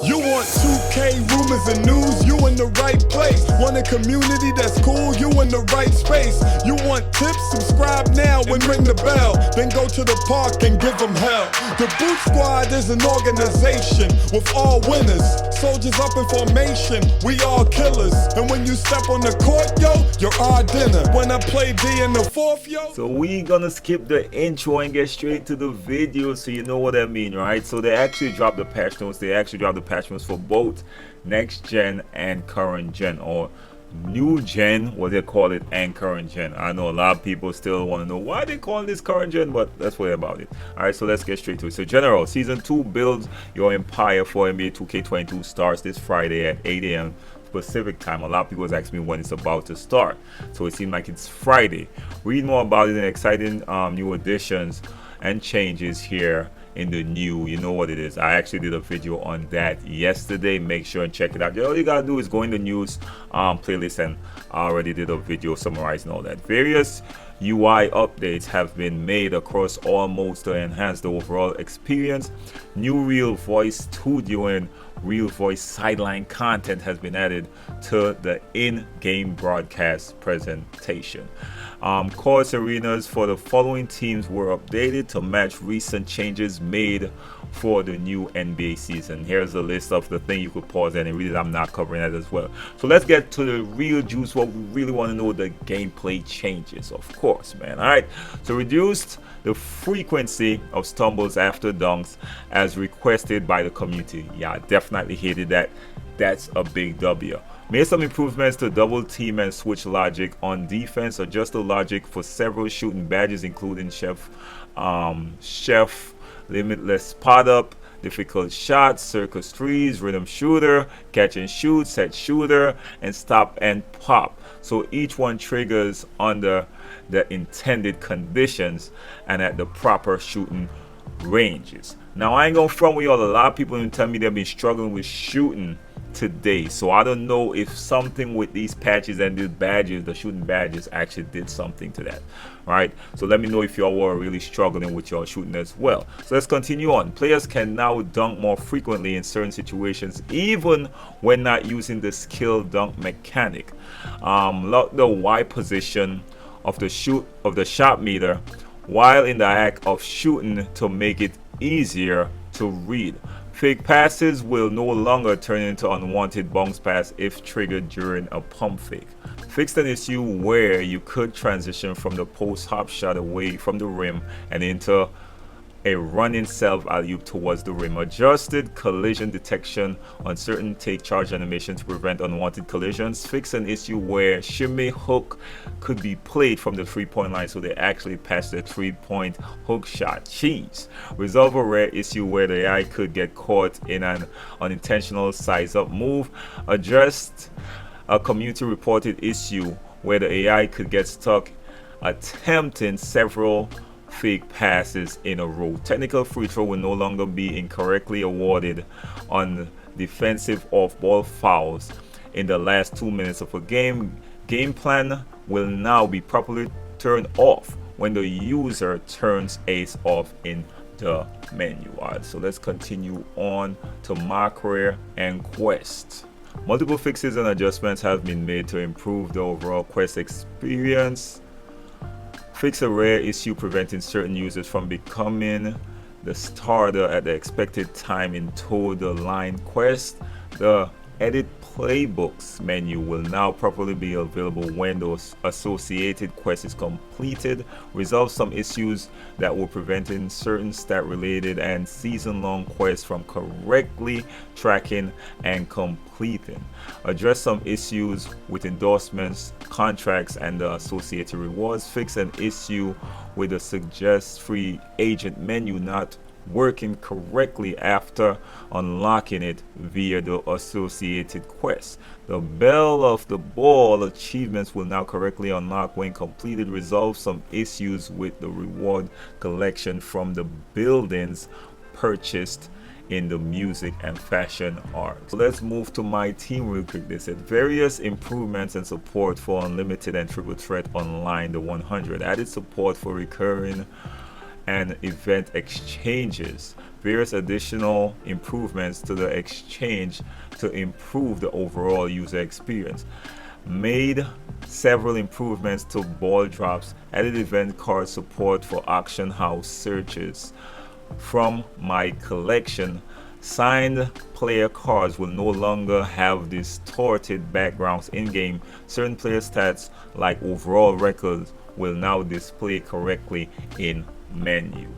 You want 2K rumors and news, you in the right place. Want a community that's cool, you in the right space. You want tips, subscribe now and ring the bell. Then go to the park and give them hell. The Boot Squad is an organization with all winners. Soldiers up in formation, we all killers. And when you step on the court, yo, you're our dinner. When I play D in the fourth, yo. So we gonna skip the intro and get straight to the video, so you know what I mean, right? So they actually dropped the patch notes. They actually dropped the patch notes for both next gen and current gen, or new gen, what they call it, and current gen. I know a lot of people still want to know why they call this current gen, but let's worry about it. All right, so let's get straight to it. So general season 2 builds your empire for NBA 2K22 starts this Friday at 8 a.m. Pacific time. A lot of people was asking me when it's about to start, so it seemed like it's Friday. Read more about it and exciting new additions and changes here in the new, you know what it is. I actually did a video on that yesterday. Make sure and check it out. All you gotta do is go in the news playlist, and I already did a video summarizing all that. Various UI updates have been made across all modes to enhance the overall experience. New Real Voice Studio and Real Voice sideline content has been added to the in-game broadcast presentation. Course arenas for the following teams were updated to match recent changes made for the new NBA season. Here's a list of the thing you could pause and read it. I'm not covering that as well. So let's get to the real juice. What we really want to know, the gameplay changes, of course, man. All right. So reduced the frequency of stumbles after dunks as requested by the community. Yeah, I definitely hated that. That's a big W. Made some improvements to double team and switch logic on defense. Adjust the logic for several shooting badges, including chef, limitless spot up, difficult shots, circus threes, rhythm shooter, catch and shoot, set shooter, and stop and pop. So each one triggers under the intended conditions and at the proper shooting ranges. Now I ain't gonna front with y'all. A lot of people even tell me they've been struggling with shooting today, so I don't know if something with these patches and these badges, the shooting badges, actually did something to that. Right, so let me know if y'all were really struggling with your shooting as well. So let's continue on. Players can now dunk more frequently in certain situations, even when not using the skill dunk mechanic. Lock the Y position of the shot meter while in the act of shooting to make it easier to read. Fake passes will no longer turn into unwanted bounce pass if triggered during a pump fake. Fixed an issue where you could transition from the post hop shot away from the rim and into a running self alley-oop towards the rim. Adjusted collision detection on certain take charge animations to prevent unwanted collisions. Fix an issue where shimmy hook could be played from the 3-point line, so they actually passed the 3-point hook shot. Cheese. Resolve a rare issue where the AI could get caught in an unintentional size up move. Addressed a community reported issue where the AI could get stuck attempting several fake passes in a row. Technical free throw will no longer be incorrectly awarded on defensive off-ball fouls in the last 2 minutes of a game. Game plan will now be properly turned off when the user turns ace off in the menu. Alright, so let's continue on to my career and quest. Multiple fixes and adjustments have been made to improve the overall quest experience. Fix a rare issue preventing certain users from becoming the starter at the expected time in Toe the Line quest. The edit playbooks menu will now properly be available when those associated quest is completed. Resolve some issues that were preventing certain stat related and season long quests from correctly tracking and completing. Address some issues with endorsements, contracts, and the associated rewards. Fix an issue with the suggest free agent menu not working correctly after unlocking it via the associated quest. The Bell of the Ball achievements will now correctly unlock when completed. Resolve some issues with the reward collection from the buildings purchased in the music and fashion art. So let's move to my team real quick. They said various improvements and support for unlimited and triple threat online, the 100. Added support for recurring and event exchanges. Various additional improvements to the exchange to improve the overall user experience. Made several improvements to ball drops, added event card support for auction house searches. From my collection, signed player cards will no longer have distorted backgrounds in-game. Certain player stats like overall records will now display correctly in menu.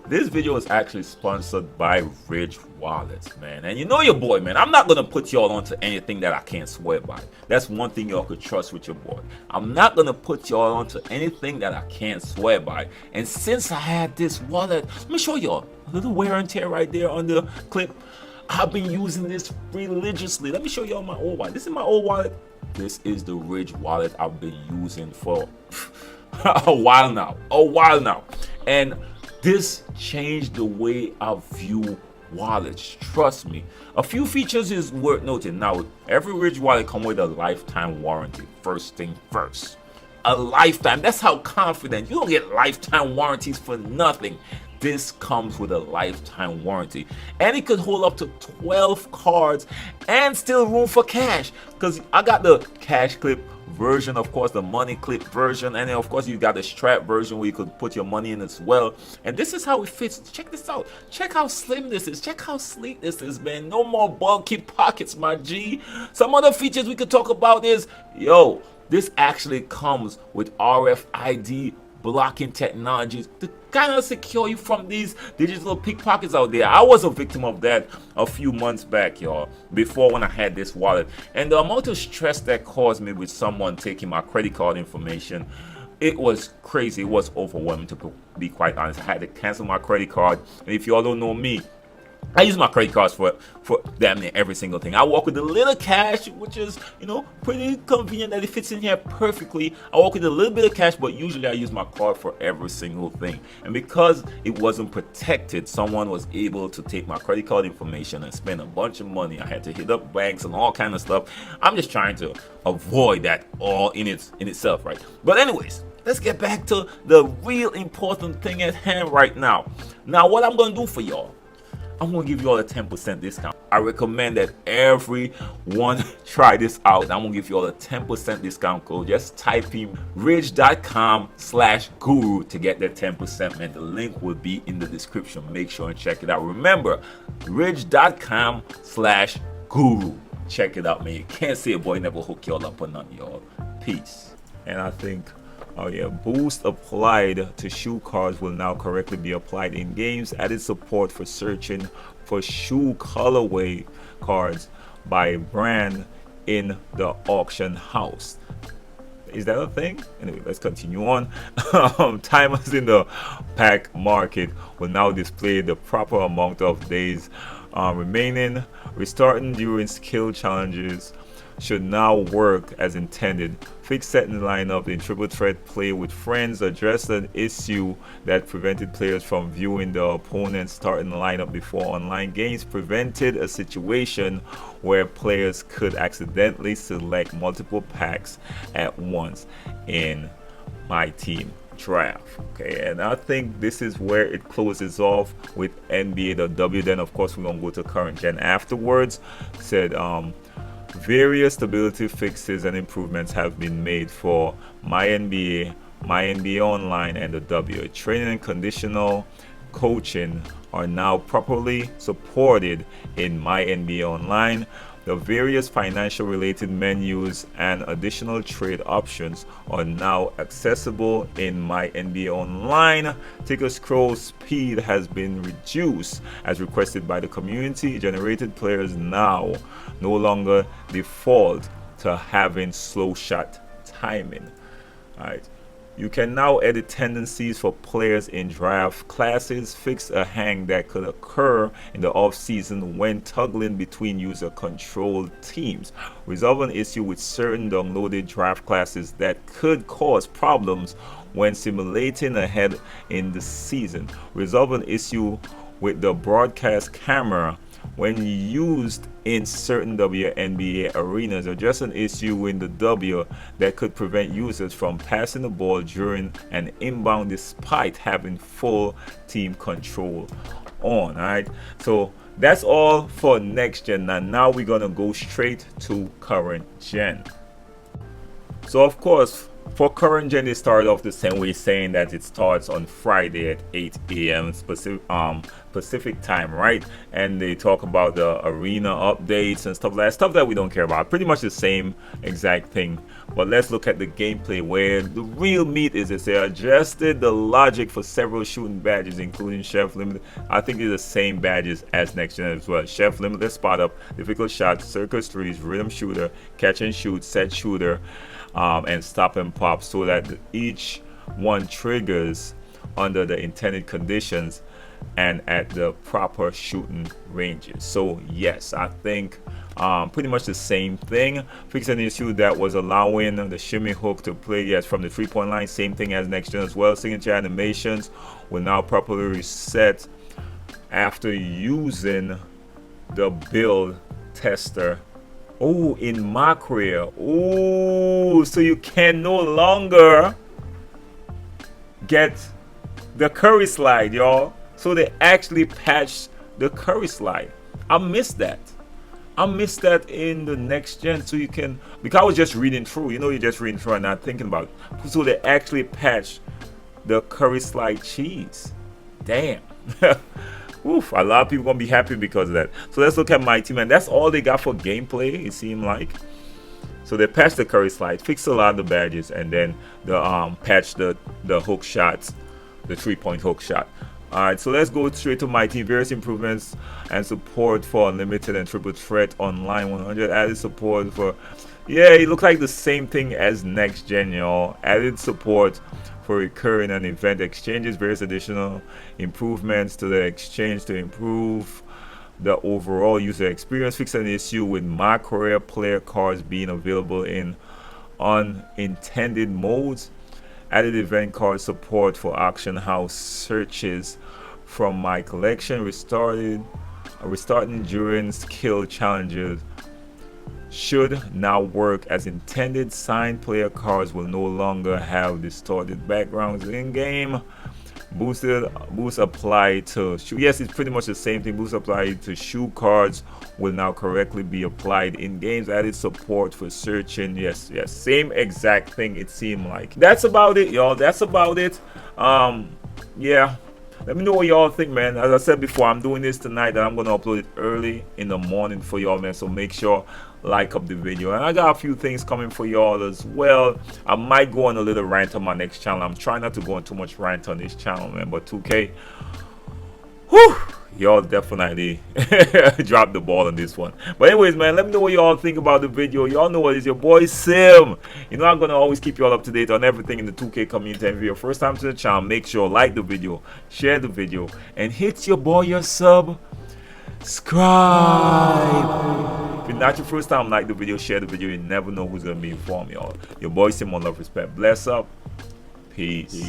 This video is actually sponsored by Ridge Wallets, man. And you know your boy, man. I'm not going to put y'all onto anything that I can't swear by. That's one thing y'all could trust with your boy. I'm not going to put y'all onto anything that I can't swear by. And since I had this wallet, let me show y'all a little wear and tear right there on the clip. I've been using this religiously. Let me show y'all my old wallet. This is my old wallet. This is the Ridge wallet I've been using for a while now. And this changed the way I view wallets. Trust me. A few features is worth noting. Now, every Ridge wallet comes with a lifetime warranty. First thing first. A lifetime. That's how confident. You don't get lifetime warranties for nothing. This comes with a lifetime warranty. And it could hold up to 12 cards and still room for cash. Because I got the cash clip version, of course, the money clip version, and then of course you got the strap version where you could put your money in as well. And this is how it fits. Check this out. Check how slim this is. Check how sleek this is, man. No more bulky pockets, my G. Some other features we could talk about is, yo, this actually comes with RFID blocking technologies to kind of secure you from these digital pickpockets out there. I was a victim of that a few months back, y'all, before when I had this wallet. And the amount of stress that caused me with someone taking my credit card information, it was crazy. It was overwhelming, to be quite honest. I had to cancel my credit card. And if y'all don't know me, I use my credit cards for damn near every single thing. I walk with a little cash, which is, you know, pretty convenient that it fits in here perfectly. I walk with a little bit of cash, but usually I use my card for every single thing. And because it wasn't protected, someone was able to take my credit card information and spend a bunch of money. I had to hit up banks and all kind of stuff. I'm just trying to avoid that all in itself, right? But anyways, let's get back to the real important thing at hand right now. Now, what I'm going to do for y'all, I'm going to give you all a 10% discount. I recommend that everyone try this out. I'm going to give you all a 10% discount code. Just type in ridge.com/guru to get that 10%, man. The link will be in the description. Make sure and check it out. Remember, ridge.com/guru. Check it out, man. You can't say a boy never hook y'all up or nothing, y'all. Peace. And I think, oh yeah, boost applied to shoe cards will now correctly be applied in games. Added support for searching for shoe colorway cards by brand in the auction house. Is that a thing? Anyway, let's continue on. Timers in the pack market will now display the proper amount of days remaining. Restarting during skill challenges should now work as intended. Fix setting lineup in triple threat play with friends addressed an issue that prevented players from viewing the opponent's starting lineup before online games. Prevented a situation where players could accidentally select multiple packs at once in my team draft. Okay, and I think this is where it closes off with NBA the W. Then of course we're gonna go to current gen afterwards. Said various stability fixes and improvements have been made for my NBA Online, and the W. Training and conditional coaching are now properly supported in my NBA Online. The various financial related menus and additional trade options are now accessible in my NBA Online. Ticker scroll speed has been reduced as requested by the community. Generated players now no longer default to having slow shot timing. All right. You can now edit tendencies for players in draft classes, fix a hang that could occur in the off-season when toggling between user-controlled teams, resolve an issue with certain downloaded draft classes that could cause problems when simulating ahead in the season, resolve an issue with the broadcast camera when used in certain WNBA arenas, are just an issue in the W that could prevent users from passing the ball during an inbound despite having full team control on. Alright, so that's all for next gen. Now we're gonna go straight to current gen. So of course, for current gen, they started off the same way, saying that it starts on Friday at 8 a.m. Pacific time, right? And they talk about the arena updates and stuff like that, stuff that we don't care about. Pretty much the same exact thing. But let's look at the gameplay, where the real meat is. They adjusted the logic for several shooting badges, including Chef Limited. I think it's the same badges as next gen as well. Chef Limited, Spot Up, Difficult Shots, Circus Threes, Rhythm Shooter, Catch and Shoot, Set Shooter, and Stop and Pop, so that each one triggers under the intended conditions and at the proper shooting ranges. So yes, I think pretty much the same thing. Fix an issue that was allowing the shimmy hook to play, yes, from the 3-point line. Same thing as next gen as well. Signature animations will now properly reset after using the build tester. Oh, in macro. Oh, so you can no longer get the Curry slide, y'all. So they actually patched the Curry slide. I missed that. I missed that in the next gen. So you can, because I was just reading through, you know, you're just reading through and not thinking about it. So they actually patched the Curry slide cheese. Damn. Oof, a lot of people gonna be happy because of that. So let's look at my team, and that's all they got for gameplay, it seemed like. So they patched the Curry slide, fixed a lot of the badges, and then the patched the hook shots, the 3-point hook shot. Alright, so let's go straight to my team. Various improvements and support for unlimited and triple threat online 100. Added support for, yeah, it looked like the same thing as next gen, y'all. Added support for recurring and event exchanges. Various additional improvements to the exchange to improve the overall user experience. Fix an issue with my career player cards being available in unintended modes. Added event card support for auction house searches from my collection. Restarting during skill challenges should now work as intended. Signed player cards will no longer have distorted backgrounds in game. Boost applied to shoe. Yes, it's pretty much the same thing. Boost applied to shoe cards will now correctly be applied in games. Added support for searching. Yes, same exact thing, it seemed like. That's about it, y'all. That's about it. Yeah, let me know what y'all think, man. As I said before, I'm doing this tonight and I'm gonna upload it early in the morning for y'all, man. So make sure like up the video, and I got a few things coming for y'all as well. I might go on a little rant on my next channel. I'm trying not to go on too much rant on this channel, man, but 2K, whew, y'all definitely dropped the ball on this one. But anyways, man, let me know what y'all think about the video. Y'all know what is your boy Sim. You know, I'm gonna always keep y'all up to date on everything in the 2K community. And if you're first time to the channel, make sure like the video, share the video, and hit your boy your subscribe. If it's not your first time, like the video, share the video. You never know who's gonna be informed, y'all. Your boy Sim, on love, respect, bless up, peace.